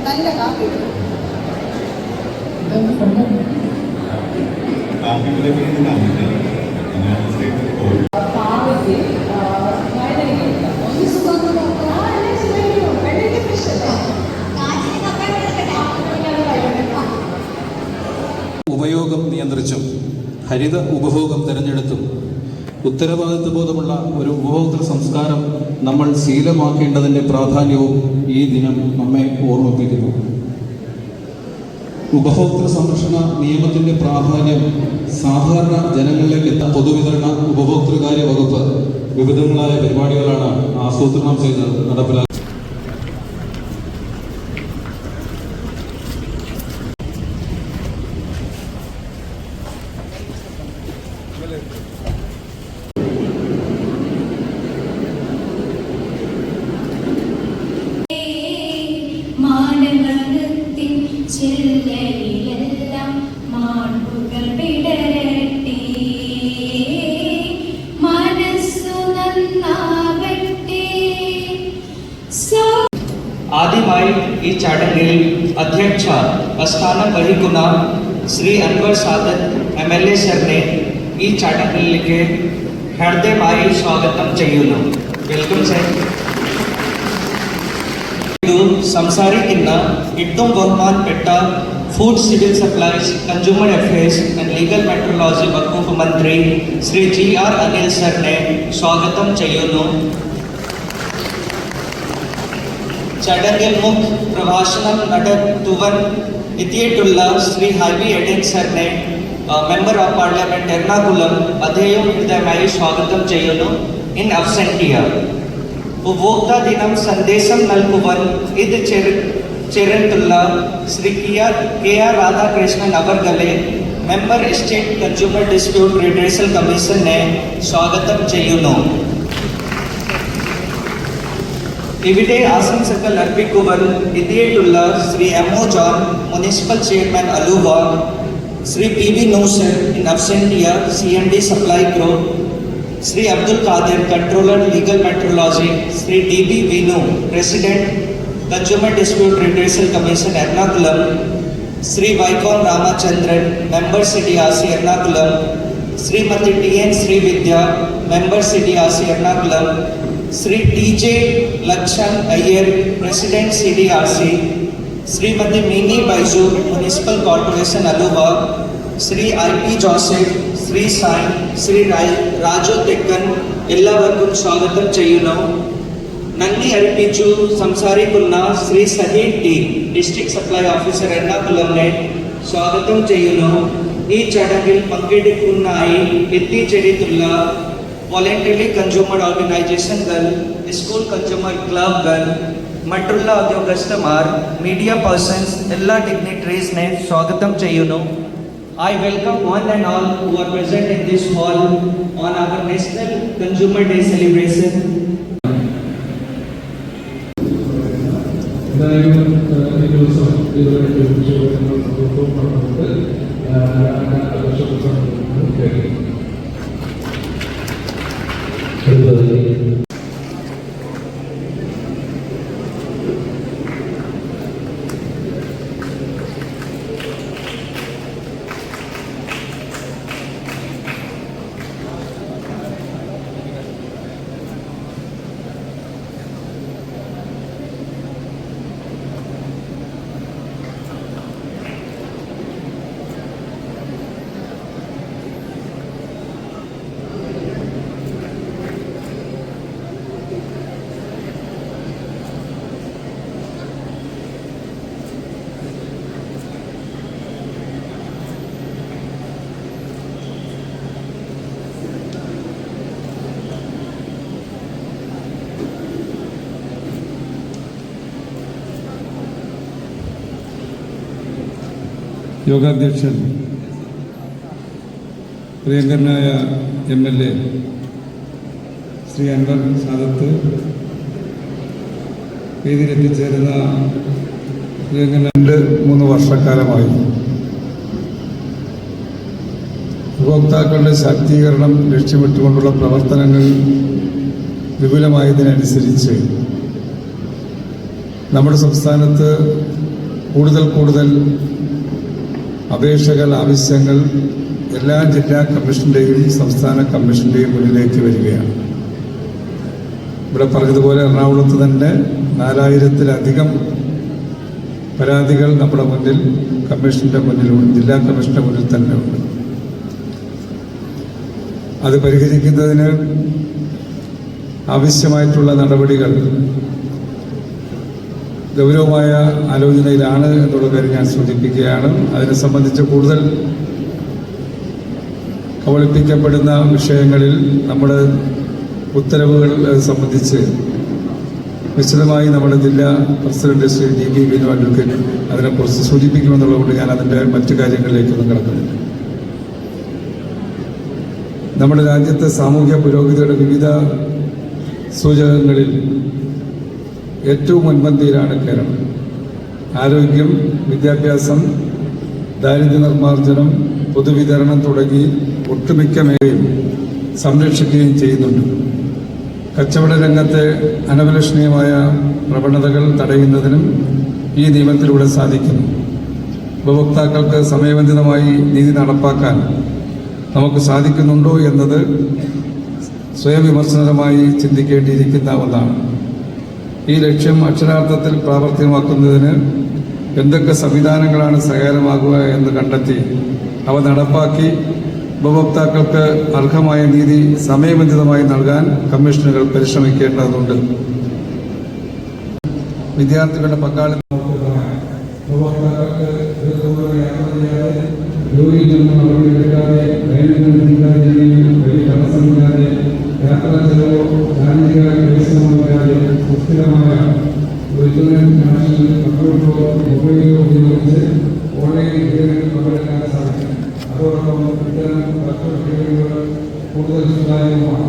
നല്ല കാപ്പി ഉപയോഗം നിയന്ത്രിച്ചും ഹരിത ഉപഭോഗം തിരഞ്ഞെടുത്തും ഉത്തരവാദിത്വ ബോധമുള്ള ഒരു ഉപഭോക്തൃ സംസ്കാരം നമ്മൾ ശീലമാക്കേണ്ടതിൻ്റെ പ്രാധാന്യവും ഈ ദിനം നമ്മെ ഓർമ്മിപ്പിക്കുന്നു. ഉപഭോക്തൃ സംരക്ഷണ നിയമത്തിൻ്റെ പ്രാധാന്യം സാധാരണ ജനങ്ങളിലേക്ക് എത്താൻ പൊതുവിതരണ ഉപഭോക്തൃകാര്യ വകുപ്പ് വിവിധങ്ങളായ പരിപാടികളാണ് ആസൂത്രണം ചെയ്ത് നടപ്പിലാക്കുന്നത്. ആദ്യമായി ഈ ചടങ്ങിൽ അധ്യക്ഷ സ്ഥാനം വഹിക്കുന്ന ശ്രീ അൻവർ സാദത്ത് MLA സാറിനെ ഈ ചടങ്ങിലേക്ക് ഹൃദയമായി സ്വാഗതം ചെയ്യുന്നു. Welcome sir. ഇത് സംസാരിക്കുന്ന ഏറ്റവും ബഹുമാനപ്പെട്ട food civil supplies consumer affairs and legal metrology വകുപ്പ് മന്ത്രി ശ്രീ GR അനിൽ സാറിനെ സ്വാഗതം ചെയ്യുന്നു. ചടങ്ങിൽ മുഖ്യ പ്രഭാഷണം നടത്തുവാൻ എത്തിയിട്ടുള്ള ശ്രീ ഹൈബി എഡൻ സാറിനെ മെമ്പർ ഓഫ് പാർലമെന്റ് എറണാകുളം അദ്ദേഹം ഹൃദയമായി സ്വാഗതം ചെയ്യുന്നു. ഇൻ അബ്സെന്റിയ ഉപഭോക്താ ദിനം സന്ദേശം നൽകുവാൻ ഇത് ചേർന്നിട്ടുള്ള ശ്രീ KR രാധാകൃഷ്ണൻ അവർകളെ member state consumer dispute redressal കമ്മീഷനെ സ്വാഗതം ചെയ്യുന്നു. ഇവിടെ ആശംസകൾ അർപ്പിക്കുവാൻ എത്തിയിട്ടുള്ള Shri MO John municipal chairman Aluva, Shri PB Nusar in absentia CMD supply group, Shri Abdul Khadir controller legal metrology, Shri DB Vinu president consumer dispute redressal commission Ernakulam, Shri Vaikom Ramachandran member CDRC Ernakulam, Shrimati TN Sreevidya member CDRC Ernakulam, Shri TJ Lakshan Iyer president CDRC, Shrimati Mini Baiju municipal corporation Aluva, Shri IP Joseph, Shri Sai, Shri Raju Thekkan എല്ലാവർക്കും സ്വാഗതം ചെയ്യുന്നു. നന്ദി അർപ്പിച്ചു സംസാരിക്കുന്ന Shri Saheed T district supply officer എറണാകുളത്തെ സ്വാഗതം ചെയ്യുന്നു. ഈ ചടങ്ങിൽ പങ്കെടുക്കുന്നതിനായി എത്തിച്ചേർന്നിട്ടുള്ള വോളണ്ടറി കൺസ്യൂമർ ഓർഗനൈസേഷനുകൾ, സ്കൂൾ കൺസ്യൂമർ ക്ലബ്കൾ, മറ്റുള്ള ഉദ്യോഗസ്ഥന്മാർ, മീഡിയ പേഴ്സൺസ്, എല്ലാ ഡിഗ്നിറ്ററീസിനെ സ്വാഗതം ചെയ്യുന്നു. I welcome one and all who are present in this hall on our National Consumer Day celebration. യോഗാധ്യക്ഷൻ പ്രിയങ്കരനായ MLA ശ്രീ അൻവർ സാദത്ത്, വേദിയിലെത്തിച്ചേരുന്ന പ്രിയങ്കരൻ 2-3 വർഷക്കാലമായി ഉപഭോക്താക്കളുടെ ശാക്തീകരണം ലക്ഷ്യമിട്ടുകൊണ്ടുള്ള പ്രവർത്തനങ്ങൾ വിപുലമായതിനനുസരിച്ച് നമ്മുടെ സംസ്ഥാനത്ത് കൂടുതൽ അപേക്ഷകൾ, ആവശ്യങ്ങൾ എല്ലാ ജില്ലാ കമ്മീഷൻ്റെയും സംസ്ഥാന കമ്മീഷൻ്റെയും മുന്നിലേക്ക് വരികയാണ്. ഇവിടെ പറഞ്ഞതുപോലെ എറണാകുളത്ത് തന്നെ 4000-ത്തിലധികം പരാതികൾ നമ്മുടെ മുന്നിൽ കമ്മീഷൻ്റെ മുന്നിലുണ്ട്, ജില്ലാ കമ്മീഷൻ്റെ മുന്നിൽ തന്നെ ഉണ്ട്. അത് പരിഹരിക്കുന്നതിന് ആവശ്യമായിട്ടുള്ള നടപടികൾ ഗൗരവമായ ആലോചനയിലാണ് എന്നുള്ള കാര്യം ഞാൻ സൂചിപ്പിക്കുകയാണ്. അതിനെ സംബന്ധിച്ച് കൂടുതൽ കബളിപ്പിക്കപ്പെടുന്ന വിഷയങ്ങളിൽ നമ്മുടെ ഉത്തരവുകൾ സംബന്ധിച്ച് വിശദമായി നമ്മുടെ ജില്ലാ president Shri DB Vinu advocate അതിനെക്കുറിച്ച് സൂചിപ്പിക്കുമെന്നുള്ളതുകൊണ്ട് ഞാൻ അതിൻ്റെ മറ്റു കാര്യങ്ങളിലേക്കൊന്നും കിടക്കുന്നില്ല. നമ്മുടെ രാജ്യത്തെ സാമൂഹ്യ പുരോഗതിയുടെ വിവിധ സൂചകങ്ങളിൽ ഏറ്റവും മുൻപന്തിയിലാണ് കേരളം. ആരോഗ്യം, വിദ്യാഭ്യാസം, ദാരിദ്ര്യ നിർമ്മാർജ്ജനം, പൊതുവിതരണം തുടങ്ങി ഒട്ടുമിക്ക മേഖലയും സംരക്ഷിക്കുകയും ചെയ്യുന്നുണ്ട്. കച്ചവട രംഗത്തെ അനഭിലഷണീയമായ പ്രവണതകൾ തടയുന്നതിനും ഈ നിയമത്തിലൂടെ സാധിക്കുന്നു. ഉപഭോക്താക്കൾക്ക് സമയബന്ധിതമായി നീതി നടപ്പാക്കാൻ നമുക്ക് സാധിക്കുന്നുണ്ടോ എന്നത് സ്വയം വിമർശനമായി ചിന്തിക്കേണ്ടിയിരിക്കുന്ന ഒന്നാണ്. ഈ ലക്ഷ്യം അക്ഷരാർത്ഥത്തിൽ പ്രാവർത്തികമാക്കുന്നതിന് എന്തൊക്കെ സംവിധാനങ്ങളാണ് സഹായകരമാകുക എന്ന് കണ്ടെത്തി അവ നടപ്പാക്കി ഉപഭോക്താക്കൾക്ക് അർഹമായ നീതി സമയബന്ധിതമായി നൽകാൻ കമ്മീഷനുകൾ പരിശ്രമിക്കേണ്ടതുണ്ട്. വിദ്യാർത്ഥികളുടെ പങ്കാളിത്തം ഉപഭോക്താക്കൾക്ക് ജോലിയിൽ നിന്നും അവരെടുക്കാതെ തടസ്സമില്ലാതെ യാത്രാ ചെലവോ ശാരീരിക പരിശ്രമമില്ലാതെ സുസ്ഥിരമായ നാഷണൽ കമ്പ്യൂട്ടറോ മൊബൈലോ ഉപയോഗിച്ച് ഓൺലൈൻ വിദ്യാഭ്യാസം പങ്കെടുക്കാൻ സാധിക്കും. അതോടൊപ്പം ഇത്തരം വർക്കുകൾ കൂടുതൽ സുതാര്യമാണ്.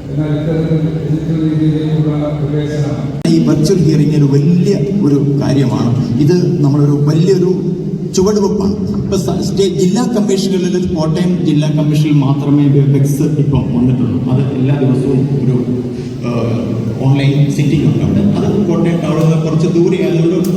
എന്നാൽ ഇത്തരത്തിൽ ഡിജിറ്റൽ രീതിയിലേക്കുള്ള പ്രവേശനം ഈ വെർച്വൽ ഹിയറിംഗ് ഒരു വലിയ കാര്യമാണ്. ഇത് നമ്മളൊരു വലിയൊരു ചുവടുവെപ്പാണ്. ഇപ്പം ജില്ലാ കമ്മീഷനുകളിൽ കോട്ടയം ജില്ലാ കമ്മീഷനിൽ മാത്രമേ വെബെക്സ് ഇപ്പം വന്നിട്ടുള്ളൂ. അത് എല്ലാ ദിവസവും ഒരു ഓൺലൈൻ സിറ്റിംഗ് ഉണ്ട് അവിടെ. അത് കോട്ടയം ടൗണിൽ കുറച്ച് ദൂരെ ആയതുകൊണ്ട്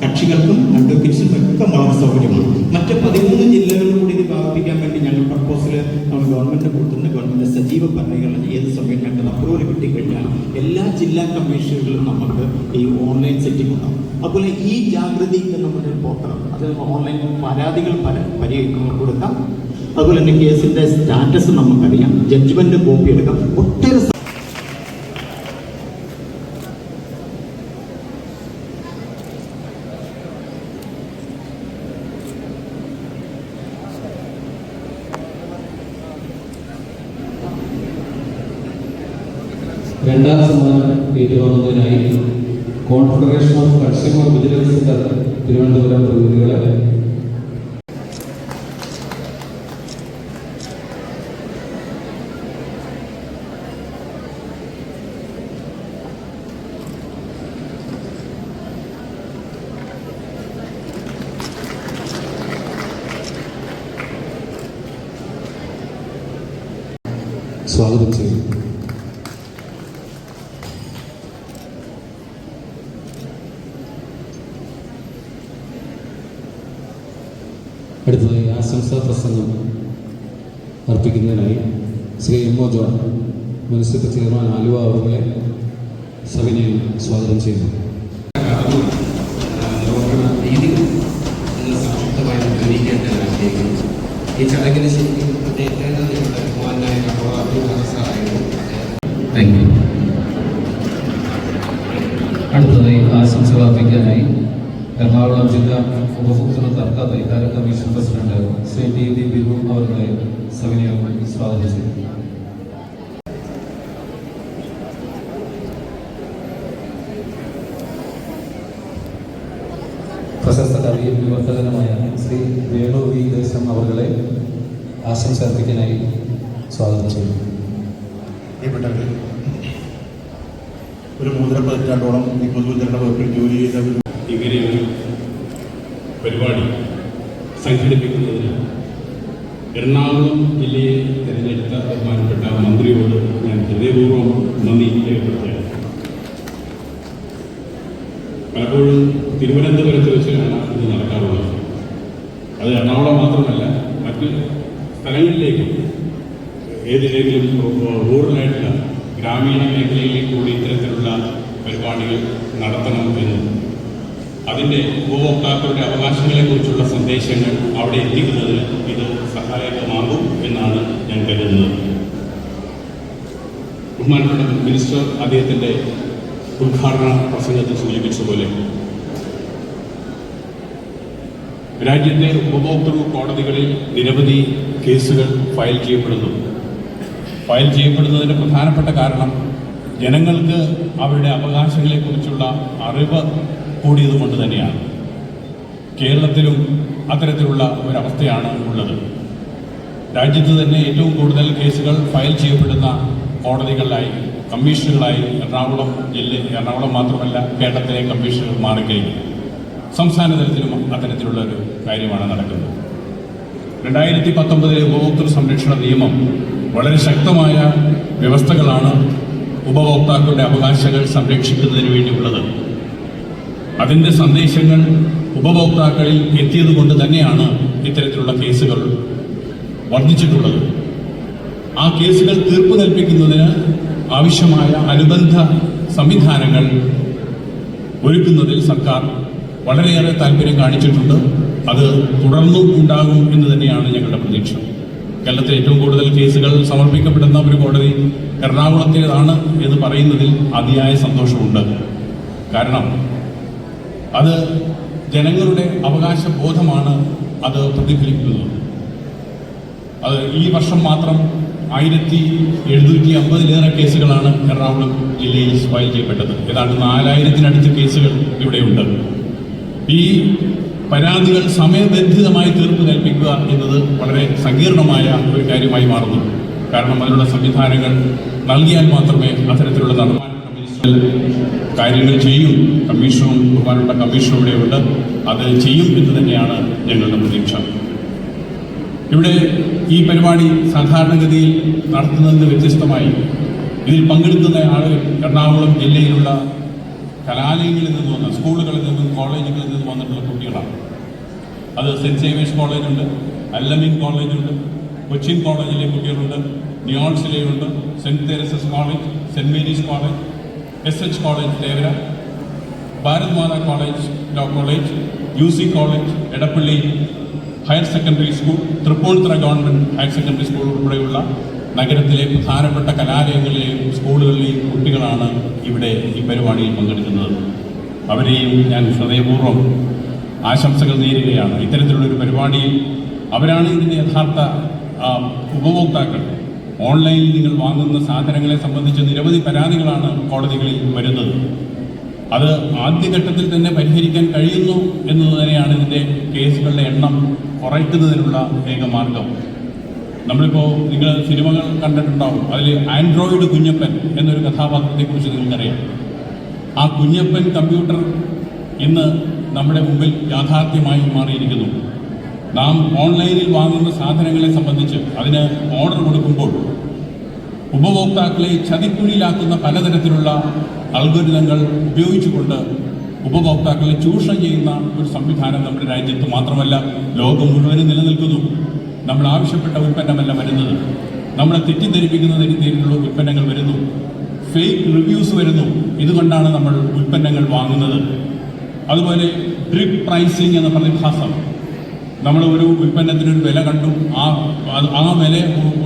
കക്ഷികൾക്കും അഡ്വക്കേറ്റ്സിനും ഒക്കെ വളരെ സൗകര്യമാണ്. മറ്റ് 13 ജില്ലകളിൽ കൂടി ഇത് വ്യാപിപ്പിക്കാൻ വേണ്ടി ഞങ്ങൾ പ്രപ്പോസൽ നമ്മൾ ഗവൺമെൻറ് കൊടുത്തുന്ന ഗവൺമെൻറ് സജീവ ഭരണഘടന ഏത് സമയം ഞങ്ങൾക്ക് അപ്രൂവൽ കിട്ടിക്കഴിഞ്ഞാൽ എല്ലാ ജില്ലാ കമ്മീഷനുകളിലും നമുക്ക് ഈ ഓൺലൈൻ സെറ്റിംഗ് ഉണ്ടാകും. അതുപോലെ ഈ ജാഗ്രതയ്ക്ക് നമ്മുടെ പോർട്ടൽ അത് ഓൺലൈൻ പരാതികൾ കൊടുക്കാം. അതുപോലെ തന്നെ കേസിൻ്റെ സ്റ്റാറ്റസ് നമുക്കറിയാം, ജഡ്ജ്മെൻറ്റ് കോപ്പി എടുക്കാം. ഒട്ടേറെ രണ്ടാം സമ്മാനം ഏറ്റുവാങ്ങുന്നതിനായി confederation of consumer vigilance centre Thiruvananthapuram പ്രതിനിധികളെ സ്വാഗതം ചെയ്യും. അടുത്തതായി ആശംസാ പ്രസംഗം അർപ്പിക്കുന്നതിനായി Shri MO John municipal chairman Aluva അവരെ സവിനയം സ്വാഗതം ചെയ്യുന്നു. ഈ ചടങ്ങിന് ശരിക്കും അടുത്തതായി ആശംസകൾ അർപ്പിക്കാനായി എറണാകുളം ജില്ലാ ഉപഭോക്തൃ തർക്ക പരിഹാര commission president Shri DB Vinu അവരുടെ സവിനയം സ്വാഗതം ചെയ്തു. പ്രശസ്ത കവിയും വിവർത്തകനുമായ ശ്രീ വേണു V ദേശം അവരുടെ ആശംസ അർപ്പിക്കാനായി സ്വാഗതം ചെയ്തു. ഒരു 3.5 പതിറ്റാണ്ടോളം ഈ പൊതുവിതരണ വകുപ്പിൽ ജോലി ചെയ്ത ഇങ്ങനെയൊരു പരിപാടി സംഘടിപ്പിക്കുന്നതിന് എറണാകുളം ജില്ലയെ തിരഞ്ഞെടുത്ത ബഹുമാനപ്പെട്ട മന്ത്രിയോട് ഞാൻ ഹൃദയപൂർവ്വം നന്ദി രേഖപ്പെടുത്തുകയാണ്. പലപ്പോഴും തിരുവനന്തപുരത്ത് വെച്ചാണ് ഇത് നടക്കാറുള്ളത്. അത് എറണാകുളം മാത്രമല്ല, മറ്റ് സ്ഥലങ്ങളിലേക്കും ഏതിലെങ്കിലും റൂറലായിട്ടുള്ള ഗ്രാമീണ മേഖലയിലേക്ക് കൂടി ഇത്തരത്തിലുള്ള പരിപാടികൾ നടത്തണം എന്നും അതിൻ്റെ ഉപഭോക്താക്കളുടെ അവകാശങ്ങളെക്കുറിച്ചുള്ള സന്ദേശങ്ങൾ അവിടെ എത്തിക്കുന്നതിന് ഇത് സഹായകമാകും എന്നാണ് ഞാൻ കരുതുന്നത്. ബഹുമാനപ്പെട്ട മിനിസ്റ്റർ അദ്ദേഹത്തിൻ്റെ ഉദ്ഘാടന പ്രസംഗത്തിൽ സൂചിപ്പിച്ചതുപോലെ രാജ്യത്തെ ഉപഭോക്തൃ കോടതികളിൽ നിരവധി കേസുകൾ ഫയൽ ചെയ്യപ്പെടുന്നതിന് പ്രധാനപ്പെട്ട കാരണം ജനങ്ങൾക്ക് അവരുടെ അവകാശങ്ങളെക്കുറിച്ചുള്ള അറിവ് കൂടിയതുകൊണ്ട് തന്നെയാണ്. കേരളത്തിലും അത്തരത്തിലുള്ള ഒരവസ്ഥയാണ് ഉള്ളത്. രാജ്യത്ത് തന്നെ ഏറ്റവും കൂടുതൽ കേസുകൾ ഫയൽ ചെയ്യപ്പെടുന്ന കോടതികളിലായി, കമ്മീഷനുകളായി എറണാകുളം മാത്രമല്ല കേരളത്തിലെ കമ്മീഷനുകൾ മാറിക്കഴിഞ്ഞു. സംസ്ഥാന തലത്തിലും അത്തരത്തിലുള്ള ഒരു കാര്യമാണ് നടക്കുന്നത്. 2019 ഉപഭോക്തൃ സംരക്ഷണ നിയമം വളരെ ശക്തമായ വ്യവസ്ഥകളാണ് ഉപഭോക്താക്കളുടെ അവകാശങ്ങൾ സംരക്ഷിക്കുന്നതിന് വേണ്ടിയുള്ളത്. അതിൻ്റെ സന്ദേശങ്ങൾ ഉപഭോക്താക്കളിൽ എത്തിയതുകൊണ്ട് തന്നെയാണ് ഇത്തരത്തിലുള്ള കേസുകൾ വർദ്ധിച്ചിട്ടുള്ളത്. ആ കേസുകൾ തീർപ്പ് കൽപ്പിക്കുന്നതിന് ആവശ്യമായ അനുബന്ധ സംവിധാനങ്ങൾ ഒരുക്കുന്നതിൽ സർക്കാർ വളരെയേറെ താല്പര്യം കാണിച്ചിട്ടുണ്ട്. അത് തുടർന്നും ഉണ്ടാകും എന്ന് തന്നെയാണ് ഞങ്ങളുടെ പ്രതീക്ഷ. കേരളത്തിൽ ഏറ്റവും കൂടുതൽ കേസുകൾ സമർപ്പിക്കപ്പെടുന്ന ഒരു കോടതി എറണാകുളത്തേതാണ് എന്ന് പറയുന്നതിൽ അതിയായ സന്തോഷമുണ്ട്. കാരണം അത് ജനങ്ങളുടെ അവകാശ ബോധമാണ് അത് പ്രതിഫലിക്കുന്നത്. അത് ഈ വർഷം മാത്രം 1750-ലേറെ കേസുകളാണ് എറണാകുളം ജില്ലയിൽ ഫയൽ ചെയ്യപ്പെട്ടത്. ഏതാണ്ട് 4000-നടുത്ത് കേസുകൾ ഇവിടെയുണ്ട്. ഈ പരാതികൾ സമയബന്ധിതമായി തീർപ്പ് കൽപ്പിക്കുക എന്നത് വളരെ സങ്കീർണമായ ഒരു കാര്യമായി മാറുന്നു. കാരണം അതിനുള്ള സംവിധാനങ്ങൾ നൽകിയാൽ മാത്രമേ അത്തരത്തിലുള്ള കാര്യങ്ങൾ ചെയ്യും. ബഹുമാനപ്പെട്ട കമ്മീഷനും ഇവിടെയുണ്ട്, അത് ചെയ്യും എന്ന് തന്നെയാണ് ഞങ്ങളുടെ പ്രതീക്ഷ. ഇവിടെ ഈ പരിപാടി സാധാരണഗതിയിൽ നടത്തുന്നതിന് വ്യത്യസ്തമായി ഇതിൽ പങ്കെടുക്കുന്ന ആളുകൾ എറണാകുളം ജില്ലയിലുള്ള കലാലയങ്ങളിൽ നിന്ന് വന്ന, സ്കൂളുകളിൽ നിന്നും കോളേജുകളിൽ നിന്നും വന്നിട്ടുള്ള കുട്ടികളാണ്. അത് സെൻറ്റ് സേവിയേഴ്സ് കോളേജുണ്ട്, അല്ലമിൻ കോളേജുണ്ട്, കൊച്ചിൻ കോളേജിലെ കുട്ടികളുണ്ട്, നിയോൾസിലെയുണ്ട്, saint Teresa's college, saint Mary's college, SH college Thevara, Bharat Mata college, law college, UC college, Edappally higher secondary school, Tripunithura government higher secondary school ഉൾപ്പെടെയുള്ള നഗരത്തിലെ പ്രധാനപ്പെട്ട കലാലയങ്ങളിലെയും സ്കൂളുകളിലെയും കുട്ടികളാണ് ഇവിടെ ഈ പരിപാടിയിൽ പങ്കെടുക്കുന്നത്. അവരെയും ഞാൻ ഹൃദയപൂർവ്വം ആശംസകൾ നേരുകയാണ്. ഇത്തരത്തിലുള്ളൊരു പരിപാടിയിൽ അവരാണ് ഇതിൻ്റെ യഥാർത്ഥ ഉപഭോക്താക്കൾ. ഓൺലൈനിൽ നിങ്ങൾ വാങ്ങുന്ന സാധനങ്ങളെ സംബന്ധിച്ച് നിരവധി പരാതികളാണ് കോടതികളിൽ വരുന്നത്. അത് ആദ്യഘട്ടത്തിൽ തന്നെ പരിഹരിക്കാൻ കഴിയുന്നു എന്നത് തന്നെയാണ് ഇതിൻ്റെ കേസുകളുടെ എണ്ണം കുറയ്ക്കുന്നതിനുള്ള ഏക മാർഗം. നമ്മളിപ്പോൾ നിങ്ങൾ സിനിമകൾ കണ്ടിട്ടുണ്ടാവും. അതിൽ ആൻഡ്രോയിഡ് കുഞ്ഞപ്പൻ എന്നൊരു കഥാപാത്രത്തെക്കുറിച്ച് നിങ്ങൾക്കറിയാം. ആ കുഞ്ഞപ്പൻ കമ്പ്യൂട്ടർ ഇന്ന് നമ്മുടെ മുമ്പിൽ യാഥാർത്ഥ്യമായി മാറിയിരിക്കുന്നു. നാം ഓൺലൈനിൽ വാങ്ങുന്ന സാധനങ്ങളെ സംബന്ധിച്ച് അതിന് ഓർഡർ കൊടുക്കുമ്പോൾ ഉപഭോക്താക്കളെ ചതിക്കുഴിയിലാക്കുന്ന പലതരത്തിലുള്ള അൽഗോരിതങ്ങൾ ഉപയോഗിച്ചുകൊണ്ട് ഉപഭോക്താക്കളെ ചൂഷണം ചെയ്യുന്ന ഒരു സംവിധാനം നമ്മുടെ രാജ്യത്ത് മാത്രമല്ല ലോകം മുഴുവനും നിലനിൽക്കുന്നു. നമ്മൾ ആവശ്യപ്പെട്ട ഉൽപ്പന്നമല്ല വരുന്നത്, നമ്മളെ തെറ്റിദ്ധരിപ്പിക്കുന്ന രീതിയിലുള്ള ഉൽപ്പന്നങ്ങൾ വരുന്നു, ഫേക്ക് റിവ്യൂസ് വരുന്നു. ഇതുകൊണ്ടാണ് നമ്മൾ ഉൽപ്പന്നങ്ങൾ വാങ്ങുന്നത്. അതുപോലെ ഡ്രിപ്പ് പ്രൈസിങ് എന്ന പ്രതിഭാസം. നമ്മൾ ഒരു ഉൽപ്പന്നത്തിനൊരു വില കണ്ടു, ആ വില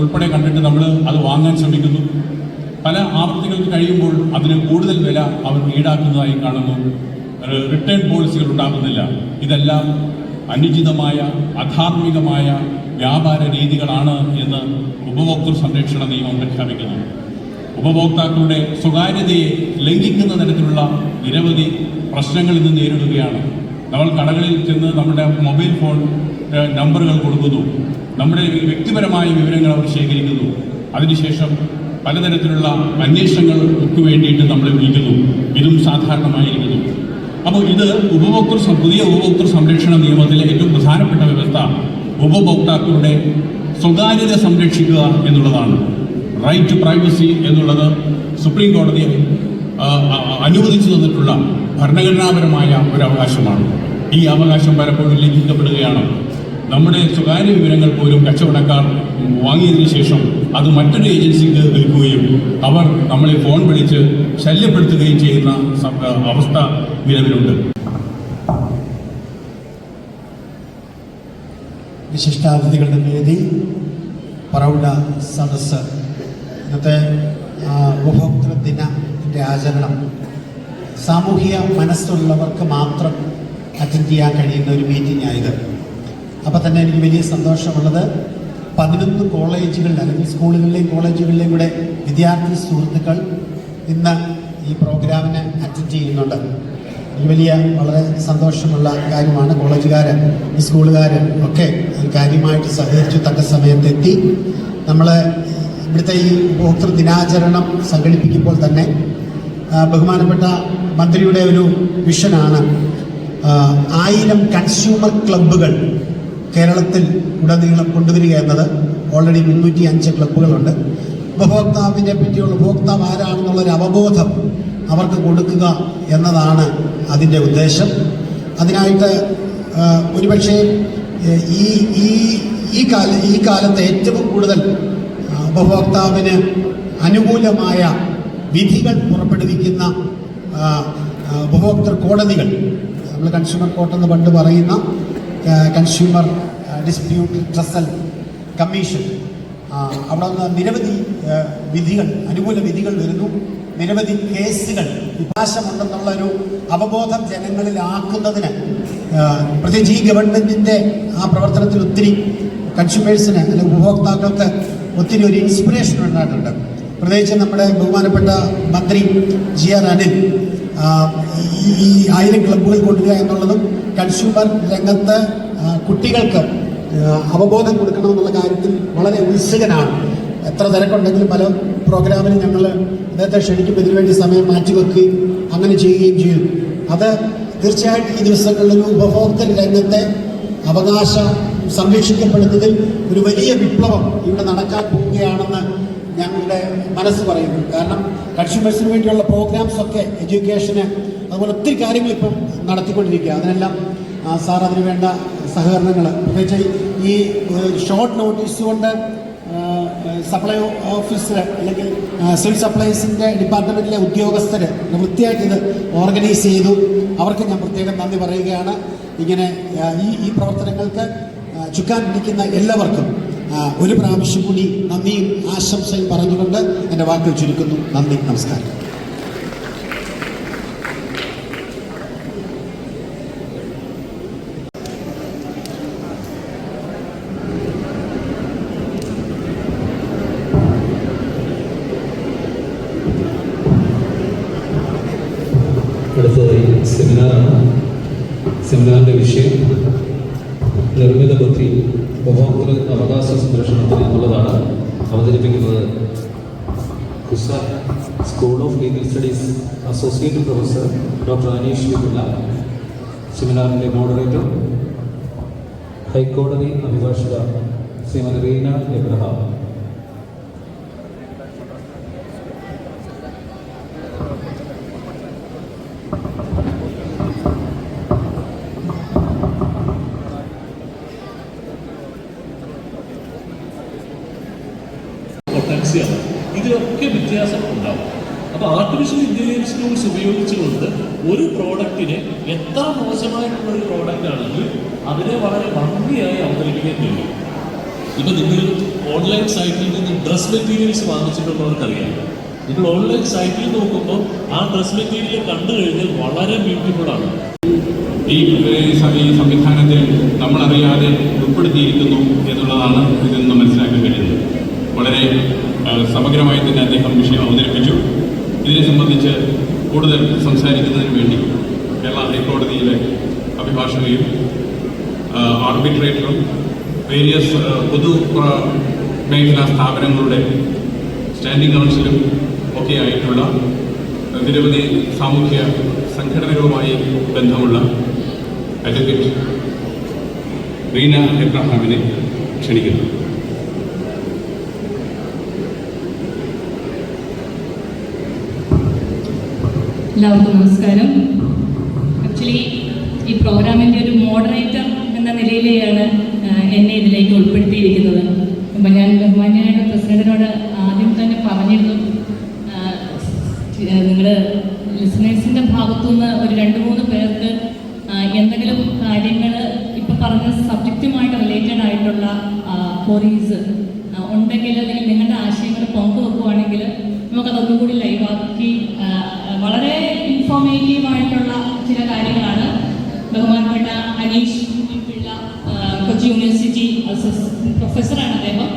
ഉൾപ്പെടെ കണ്ടിട്ട് നമ്മൾ അത് വാങ്ങാൻ ശ്രമിക്കുന്നു. പല ആവർത്തികൾക്ക് കഴിയുമ്പോൾ അതിന് കൂടുതൽ വില അവർ ഈടാക്കുന്നതായി കാണുന്നു. റിട്ടേൺ പോളിസികൾ ഉണ്ടാകുന്നില്ല. ഇതെല്ലാം അനുചിതമായ അധാർമികമായ വ്യാപാര രീതികളാണ് എന്ന് ഉപഭോക്തൃ സംരക്ഷണ നിയമം പ്രഖ്യാപിക്കുന്നു. ഉപഭോക്താക്കളുടെ സ്വകാര്യതയെ ലംഘിക്കുന്ന തരത്തിലുള്ള നിരവധി പ്രശ്നങ്ങൾ ഇന്ന് നേരിടുകയാണ്. നമ്മൾ കടകളിൽ ചെന്ന് നമ്മുടെ മൊബൈൽ ഫോൺ നമ്പറുകൾ കൊടുക്കുന്നു, നമ്മുടെ വ്യക്തിപരമായ വിവരങ്ങൾ അവർ ശേഖരിക്കുന്നു. അതിനുശേഷം പലതരത്തിലുള്ള അന്വേഷണങ്ങൾക്ക് വേണ്ടിയിട്ട് നമ്മളെ വിളിക്കുന്നു. ഇതും സാധാരണമായിരിക്കുന്നു. അപ്പോൾ ഇത് പുതിയ ഉപഭോക്തൃ സംരക്ഷണ നിയമത്തിലെ ഏറ്റവും പ്രധാനപ്പെട്ട വ്യവസ്ഥ ഉപഭോക്താക്കളുടെ സ്വകാര്യത സംരക്ഷിക്കുക എന്നുള്ളതാണ്. റൈറ്റ് ടു പ്രൈവസി എന്നുള്ളത് സുപ്രീം കോടതി അനുവദിച്ചു തന്നിട്ടുള്ള ഭരണഘടനാപരമായ ഒരു അവകാശമാണ്. ഈ അവകാശം പലപ്പോഴും ലംഘിക്കപ്പെടുകയാണ്. നമ്മുടെ സ്വകാര്യ വിവരങ്ങൾ പോലും കച്ചവടക്കാർ വാങ്ങിയതിനു ശേഷം അത് മറ്റൊരു ഏജൻസിക്ക് വിൽക്കുകയും അവർ നമ്മളെ ഫോൺ വിളിച്ച് ശല്യപ്പെടുത്തുകയും ചെയ്യുന്ന അവസ്ഥ നിലവിലുണ്ട്. വിശിഷ്ടാതിഥികളുടെ വേദി, പ്രൗഢ സദസ്സ്, ഇന്നത്തെ ഉപഭോക്തൃ ദിനത്തിൻ്റെ ആചരണം സാമൂഹിക മനസ്സുള്ളവർക്ക് മാത്രം അറ്റൻഡ് ചെയ്യാൻ കഴിയുന്ന ഒരു മീറ്റിംഗ് ആയത്. അപ്പോൾ തന്നെ എനിക്ക് വലിയ സന്തോഷമുള്ളത് 11 കോളേജുകളിൽ അല്ലെങ്കിൽ സ്കൂളുകളിലെയും കോളേജുകളിലെയും കൂടെ വിദ്യാർത്ഥി സുഹൃത്തുക്കൾ ഇന്ന് ഈ പ്രോഗ്രാമിന് അറ്റൻഡ് ചെയ്യുന്നുണ്ട്. എനിക്ക് വലിയ വളരെ സന്തോഷമുള്ള കാര്യമാണ്. കോളേജുകാർ, ഈ സ്കൂളുകാർ ഒക്കെ കാര്യമായിട്ട് സഹകരിച്ചു തക്ക സമയത്തെത്തി. നമ്മൾ ഇവിടുത്തെ ഈ ഉപഭോക്തൃ ദിനാചരണം സംഘടിപ്പിക്കുമ്പോൾ തന്നെ ബഹുമാനപ്പെട്ട മന്ത്രിയുടെ ഒരു വിഷനാണ് 1000 കൺസ്യൂമർ ക്ലബ്ബുകൾ കേരളത്തിൽ ഉടനീളം കൊണ്ടുവരിക എന്നത്. ഓൾറെഡി 305 ക്ലബ്ബുകളുണ്ട്. ഉപഭോക്താവിനെ പറ്റിയുള്ള ഉപഭോക്താവ് ആരാണെന്നുള്ളൊരു അവബോധം അവർക്ക് കൊടുക്കുക എന്നതാണ് അതിൻ്റെ ഉദ്ദേശം. അതിനായിട്ട് ഒരുപക്ഷെ ഈ കാലത്ത് ഏറ്റവും കൂടുതൽ ഉപഭോക്താവിന് അനുകൂലമായ വിധികൾ പുറപ്പെടുവിക്കുന്ന ഉപഭോക്തൃ കോടതികൾ, നമ്മൾ കൺസ്യൂമർ കോർട്ടെന്ന് പണ്ട് പറയുന്ന കൺസ്യൂമർ ഡിസ്പ്യൂട്ട് റിട്രസൽ കമ്മീഷൻ, അവിടെ നിന്ന് നിരവധി വിധികൾ, അനുകൂല വിധികൾ വരുന്നു. നിരവധി കേസുകൾ വിഭാഷമുണ്ടെന്നുള്ളൊരു അവബോധം ജനങ്ങളിലാക്കുന്നതിന് പ്രത്യേകിച്ച് ഈ ഗവൺമെൻറ്റിൻ്റെ ആ പ്രവർത്തനത്തിൽ ഒത്തിരി കൺസ്യൂമേഴ്സിന് അല്ലെങ്കിൽ ഉപഭോക്താക്കൾക്ക് ഒത്തിരി ഒരു ഇൻസ്പിറേഷൻ ഉണ്ടായിട്ടുണ്ട്. പ്രത്യേകിച്ച് നമ്മുടെ ബഹുമാനപ്പെട്ട മന്ത്രി GR അനിൽ ഈ 1000 ക്ലബ്ബുകൾ കൊണ്ടുവരിക എന്നുള്ളതും കൺസ്യൂമർ രംഗത്ത് കുട്ടികൾക്ക് അവബോധം കൊടുക്കണമെന്നുള്ള കാര്യത്തിൽ വളരെ ഉത്സുകനാണ്. എത്ര തിരക്കുണ്ടെങ്കിലും പല പ്രോഗ്രാമിനും ഞങ്ങൾ അദ്ദേഹത്തെ ക്ഷണിക്കുമ്പോൾ ഇതിനുവേണ്ടി സമയം മാറ്റിവെക്കുകയും അങ്ങനെ ചെയ്യുകയും ചെയ്യും. അത് തീർച്ചയായിട്ടും ഈ ദിവസങ്ങളിൽ ഉപഭോക്തൃ രംഗത്തെ അവകാശം സംരക്ഷിക്കപ്പെടുന്നതിൽ ഒരു വലിയ വിപ്ലവം ഇവിടെ നടക്കാൻ പോവുകയാണെന്ന് ഞങ്ങളുടെ മനസ്സ് പറയുന്നു. കാരണം കൺസ്യൂമേഴ്സിന് വേണ്ടിയുള്ള പ്രോഗ്രാംസൊക്കെ എഡ്യൂക്കേഷന് അതുപോലെ ഒത്തിരി കാര്യങ്ങൾ ഇപ്പം നടത്തിക്കൊണ്ടിരിക്കുക. അതിനെല്ലാം സാർ അതിന് വേണ്ട സഹകരണങ്ങൾ, പ്രത്യേകിച്ച് ഈ ഷോർട്ട് നോട്ടീസ് കൊണ്ട് സപ്ലൈ ഓഫീസർ അല്ലെങ്കിൽ സിവിൽ സപ്ലൈസിൻ്റെ ഡിപ്പാർട്ട്മെൻറ്റിലെ ഉദ്യോഗസ്ഥർ വൃത്തിയായിട്ട് ഇത് ഓർഗനൈസ് ചെയ്തു. അവർക്ക് ഞാൻ പ്രത്യേകം നന്ദി പറയുകയാണ്. ഇങ്ങനെ ഈ പ്രവർത്തനങ്ങൾക്ക് ചുക്കാൻ പിടിക്കുന്ന എല്ലാവർക്കും ഒരു പ്രാവശ്യം കൂടി നന്ദിയും ആശംസയും പറഞ്ഞുകൊണ്ട് എൻ്റെ വാക്കുകൾ ചുരുക്കുന്നു. നന്ദി, നമസ്കാരം. അടുത്തതായി സെമിനാറാണ്. സെമിനാറിൻ്റെ വിഷയം നിർമ്മിത ബുദ്ധി ഉപഭോക്തൃ അവകാശ സംരക്ഷണത്തിന് എന്നുള്ളതാണ്. അവതരിപ്പിക്കുന്നത് school of legal studies associate professor doctor Aneesh Pillai. സെമിനാറിൻ്റെ മോഡറേറ്റർ ഹൈക്കോടതി അഭിഭാഷക ശ്രീമതി റീന എബ്രഹാം. ഇതിലൊക്കെ വ്യത്യാസം ഉണ്ടാവും. അപ്പോൾ ആർട്ടിഫിഷ്യൽ ഇൻ്റലിജൻസ് ടൂൾസ് ഉപയോഗിച്ചുകൊണ്ട് ഒരു പ്രോഡക്റ്റിനെ എത്ര മോശമായിട്ടുള്ള ഒരു പ്രോഡക്റ്റ് ആണെങ്കിലും അതിനെ വളരെ ഭംഗിയായി അവതരിപ്പിക്കാൻ കഴിയും. ഇപ്പം നിങ്ങൾ ഓൺലൈൻ സൈറ്റിൽ നിന്ന് ഡ്രസ് മെറ്റീരിയൽസ് വാങ്ങിച്ചിട്ടുള്ളവർക്കറിയാം. നിങ്ങൾ ഓൺലൈൻ സൈറ്റിൽ നോക്കുമ്പോൾ ആ ഡ്രസ് മെറ്റീരിയൽ കണ്ടു കഴിഞ്ഞാൽ വളരെ ബ്യൂട്ടിഫുൾ ആണ്. ഈ സംവിധാനത്തിൽ നമ്മളറിയാതെ ഉൾപ്പെടുത്തിയിരിക്കുന്നു എന്നുള്ളതാണ് ഇതിൽ നിന്ന് മനസ്സിലാക്കാൻ കഴിയുന്നത്. വളരെ സമഗ്രമായി തന്നെ അദ്ദേഹം വിഷയം അവതരിപ്പിച്ചു. ഇതിനെ സംബന്ധിച്ച് കൂടുതൽ സംസാരിക്കുന്നതിന് വേണ്ടി കേരള ഹൈക്കോടതിയിലെ അഭിഭാഷകയും ആർബിട്രേറ്ററും വേരിയസ് പൊതു മേഖലാ സ്ഥാപനങ്ങളുടെ സ്റ്റാൻഡിംഗ് കൗൺസിലും ഒക്കെ ആയിട്ടുള്ള നിരവധി സാമൂഹ്യ സംഘടനകളുമായി ബന്ധമുള്ള അഡ്വക്കേറ്റ് റീന എബ്രഹാമിനെ ക്ഷണിക്കുന്നു. എല്ലാവർക്കും നമസ്കാരം. പ്രോഗ്രാമിൻ്റെ ഒരു മോഡറേറ്റർ എന്ന നിലയിലെയാണ് എന്നെ ഇതിലേക്ക് ഉൾപ്പെടുത്തിയിരിക്കുന്നത്. അപ്പം ഞാൻ ബഹുമാന്യനായ പ്രസിഡന്റിനോട് ആദ്യം തന്നെ പറഞ്ഞിരുന്നു, നിങ്ങൾ ലിസണേഴ്സിൻ്റെ ഭാഗത്തുനിന്ന് ഒരു 2-3 പേർക്ക് എന്തെങ്കിലും കാര്യങ്ങൾ ഇപ്പോൾ പറഞ്ഞ സബ്ജക്റ്റുമായിട്ട് റിലേറ്റഡ് ആയിട്ടുള്ള ക്വറീസ് ഉണ്ടെങ്കിൽ, അല്ലെങ്കിൽ നിങ്ങളുടെ ആശയങ്ങൾ പങ്കുവെക്കുകയാണെങ്കിൽ നമുക്കതൊന്നും കൂടി ലൈവാക്കി വളരെ ഇൻഫോർമേറ്റീവായിട്ടുള്ള ചില കാര്യങ്ങളാണ് ബഹുമാനപ്പെട്ട അനീഷ് പിള്ള, കൊച്ചി യൂണിവേഴ്സിറ്റി പ്രൊഫസറാണ് അദ്ദേഹം.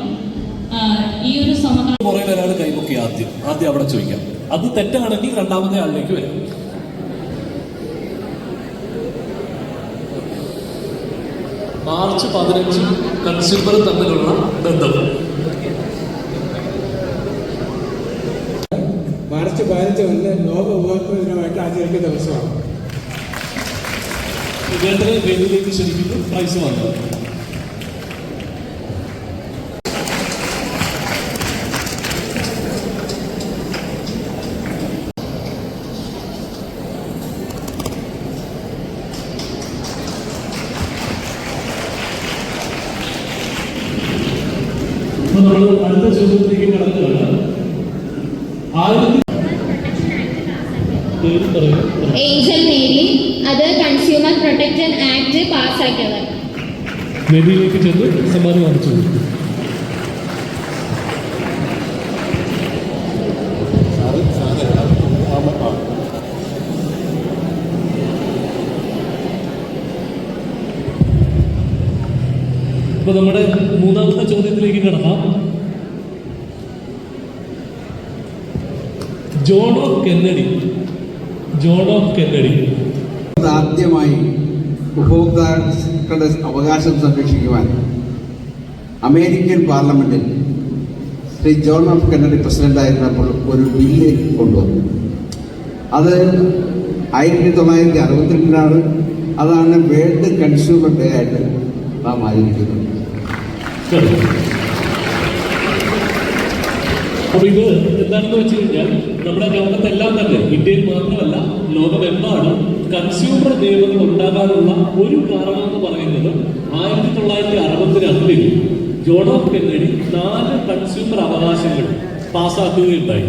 ഈ ഒരു സമാധാനം പുറകിൽ ഒരാൾ കൈപൊക്കി ആദ്യം അവിടെ ചോദിക്കാം. അത് തെറ്റാണെങ്കിൽ രണ്ടാമത്തെ ആളിലേക്ക് വരാം. മാർച്ച് 15 കൺസ്യൂമറും തമ്മിലുള്ള ബന്ധം. മാർച്ച് 15 ലോക ഉപഭോക്തൃ ദിനമായിട്ട് ആചരിക്കുന്ന ദിവസമാണ്. ഇദ്ദേഹത്തിന് വേദിയിലേക്ക് ക്ഷണിക്കുന്നു. പ്രൈസ് വന്നു. നമ്മൾ അടുത്ത ചോദ്യത്തിലേക്ക് കടക്കുകയാണ്. ഏഞ്ചൽ മേരി, അത് കൺസ്യൂമർ പ്രൊട്ടക്ഷൻ ആക്ട് പാസ്സാക്കിയത്. വേദിയിലേക്ക് ചെന്ന് സമ്മാനം വാങ്ങിച്ചു. ഇപ്പൊ നമ്മുടെ മൂന്നാമത്തെ ചോദ്യത്തിലേക്ക് കടക്കാം. John of Kennedy. ആദ്യമായി ഉപഭോക്താക്കളുടെ അവകാശം സംരക്ഷിക്കുവാൻ അമേരിക്കൻ പാർലമെന്റിൽ ശ്രീ ജോൺ ഓഫ് കെന്നഡി പ്രസിഡന്റായിരുന്നപ്പോൾ ഒരു ബില്ല് കൊണ്ടുവന്നു. അത് 1962 അതാണ് വേൾഡ് കൺസ്യൂമർ ഡേ ആയിട്ട് നാം ആചരിക്കുന്നത്. അപ്പൊ ഇത് എന്താണെന്ന് വെച്ച് കഴിഞ്ഞാൽ നമ്മുടെ ലോകത്തെല്ലാം തന്നെ, ഇന്ത്യയിൽ മാത്രമല്ല ലോകമെമ്പാടും കൺസ്യൂമർ നിയമങ്ങൾ ഉണ്ടാകാനുള്ള ഒരു കാരണം എന്ന് പറയുന്നത് 1962 ജോൺ ഓഫ് കെന്നഡി 4 കൺസ്യൂമർ അവകാശങ്ങൾ പാസ്സാക്കുകയുണ്ടായി.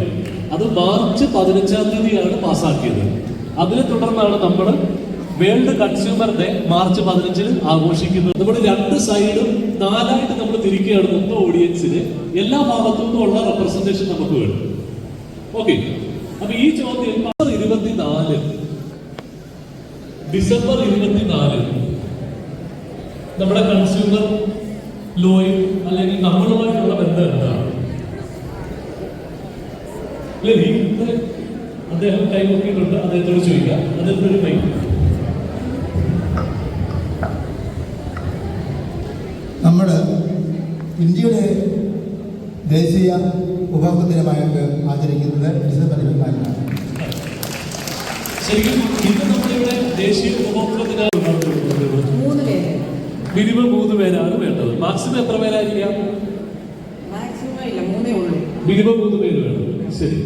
അത് മാർച്ച് 15 പാസ്സാക്കിയത്. അതിനെ തുടർന്നാണ് നമ്മൾ വേൾഡ് കൺസ്യൂമർ ഡേ മാർച്ച് 15 ആഘോഷിക്കുന്നത്. നമ്മൾ 2 സൈഡും 4ആയിട്ട് നമ്മൾ തിരിക്കുകയാണ്. മൊത്തം ഓഡിയൻസിന് എല്ലാ ഭാഗത്തു നിന്നുമുള്ള റെപ്രസെന്റേഷൻ നമുക്ക് വേണം. ഓക്കെ, അപ്പൊ ഈ ചോദ്യം ഡിസംബർ 24 നമ്മുടെ കൺസ്യൂമർ ലോയും അല്ലെങ്കിൽ നമ്മളുമായിട്ടുള്ള ബന്ധം എന്താണ്? അദ്ദേഹം കൈമുക്കിയിട്ടുണ്ട്, അദ്ദേഹത്തോട് ചോദിക്കാം. അദ്ദേഹത്തിനൊരു കൈ. നമ്മൾ ഇന്ത്യയുടെ ദേശീയ ഉപഭോക്തൃ ദിനമായിട്ട് ആചരിക്കുന്നത് ഡിസംബർ 24. ശരിക്കും ഇന്ന് നമ്മളിവിടെ ദേശീയ ഉപഭോക്തൃ ദിനം മിനിമം 3 പേരാണ് വേണ്ടത്. മാക്സിമം എത്ര പേരായിരിക്കാം? മിനിമം 3 പേര് വേണം. ശരി,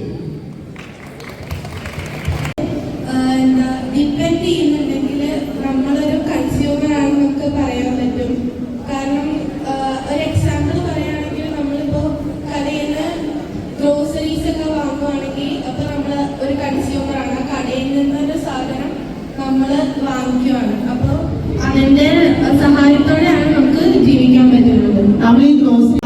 ഡിപ്പെൻഡ് ചെയ്യുന്നുണ്ടെങ്കിൽ നമ്മളൊരു കൺസ്യൂമർ ആണെന്ന് നമുക്ക് പറയാൻ പറ്റും. കാരണം ഒരു എക്സാമ്പിൾ പറയുകയാണെങ്കിൽ നമ്മളിപ്പോൾ കടയിൽ നിന്ന് ഗ്രോസറീസ് ഒക്കെ വാങ്ങുവാണെങ്കിൽ അപ്പോൾ നമ്മൾ ഒരു കൺസ്യൂമർ ആണ്. ആ കടയിൽ നിന്നൊരു സാധനം നമ്മൾ വാങ്ങിക്കുവാണ്. അപ്പോൾ അതിൻ്റെ സഹായത്തോടെയാണ് നമുക്ക് ജീവിക്കാൻ പറ്റുന്നത്. നമ്മൾ ഈ ഗ്രോസറി